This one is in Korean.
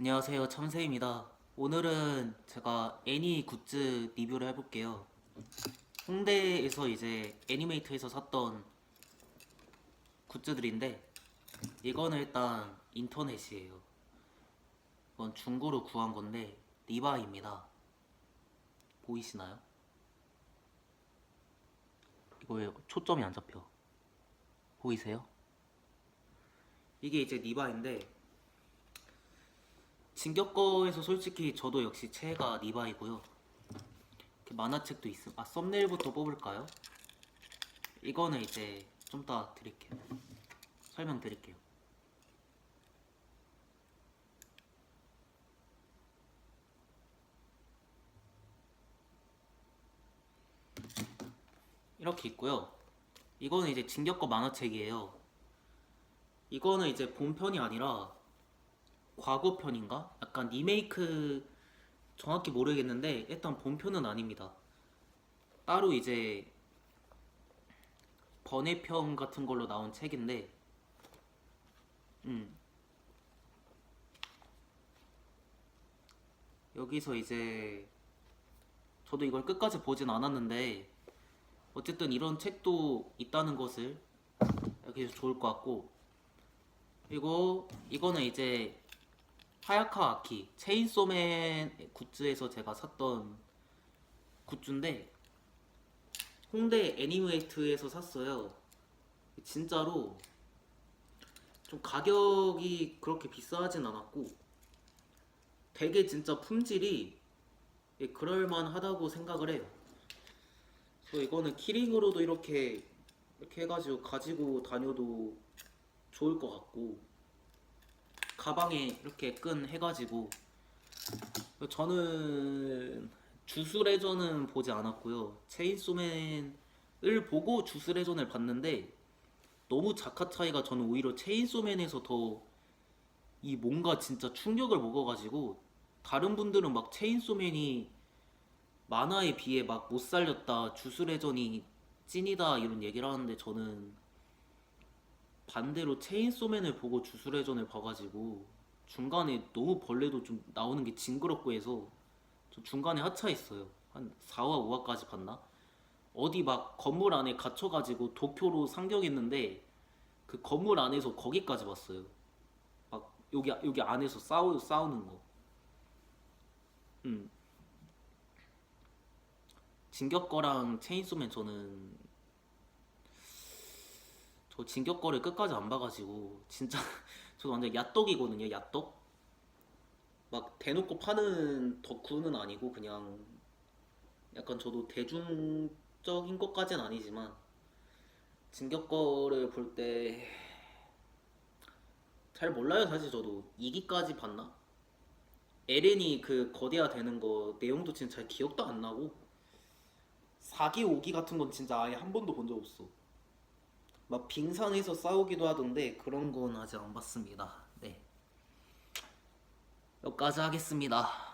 안녕하세요, 참새입니다. 오늘은 제가 애니 굿즈 리뷰를 해볼게요. 홍대에서 이제 애니메이트에서 샀던 굿즈들인데, 이거는 일단 인터넷이에요. 이건 중고로 구한 건데 리바이입니다. 보이시나요? 이거 왜 초점이 안 잡혀? 보이세요? 이게 이제 리바인데, 진격 거에서 솔직히 저도 역시 최애가 리바이고요. 이렇게 만화책도 있음. 썸네일부터 뽑을까요? 이거는 이제 좀 이따 드릴게요. 설명드릴게요. 이렇게 있고요. 이거는 이제 진격거 만화책이에요. 이거는 이제 본편이 아니라 과거편인가? 약간 리메이크, 정확히 모르겠는데 일단 본편은 아닙니다. 따로 이제 번외편 같은 걸로 나온 책인데, 음 여기서 이제 저도 이걸 끝까지 보진 않았는데 어쨌든 이런 책도 있다는 것을 여기서 좋을 것 같고, 그리고 이거는 이제 하야카 아키 체인소맨 굿즈에서 제가 샀던 굿즈인데, 홍대 애니메이트에서 샀어요. 진짜로 좀 가격이 그렇게 비싸진 않았고 되게 진짜 품질이 그럴만하다고 생각을 해요. 그래서 이거는 키링으로도 이렇게 해가지고 가지고 다녀도 좋을 것 같고, 가방에 이렇게 끈 해가지고. 저는 주술회전은 보지 않았고요. 체인소맨을 보고 주술회전을 봤는데 너무 작화 차이가, 저는 오히려 체인소맨에서 더 이 뭔가 진짜 충격을 먹어가지고, 다른 분들은 막 체인소맨이 만화에 비해 막 못 살렸다, 주술회전이 찐이다 이런 얘기를 하는데, 저는 반대로 체인소맨을 보고 주술회전을 봐가지고 중간에 너무 벌레도 좀 나오는 게 징그럽고 해서 저 중간에 하차했어요. 한 4화 5화까지 봤나? 어디 막 건물 안에 갇혀가지고 도쿄로 상경했는데 그 건물 안에서 거기까지 봤어요. 막 여기 안에서 싸우는 거. 음. 진격거랑 체인소맨, 저 진격거를 끝까지 안 봐가지고 진짜 저 완전 야떡이거든요, 야떡. 막 대놓고 파는 덕후는 아니고 그냥 약간 저도 대중적인 것까진 아니지만 진격거를 볼 때 잘 몰라요. 사실 저도 2기까지 봤나? 에렌이 그 거대화 되는 거 내용도 진짜 잘 기억도 안 나고, 4기 5기 같은 건 진짜 아예 한 번도 본 적 없어. 막 빙산에서 싸우기도 하던데 그런 건 아직 안 봤습니다. 네, 여기까지 하겠습니다.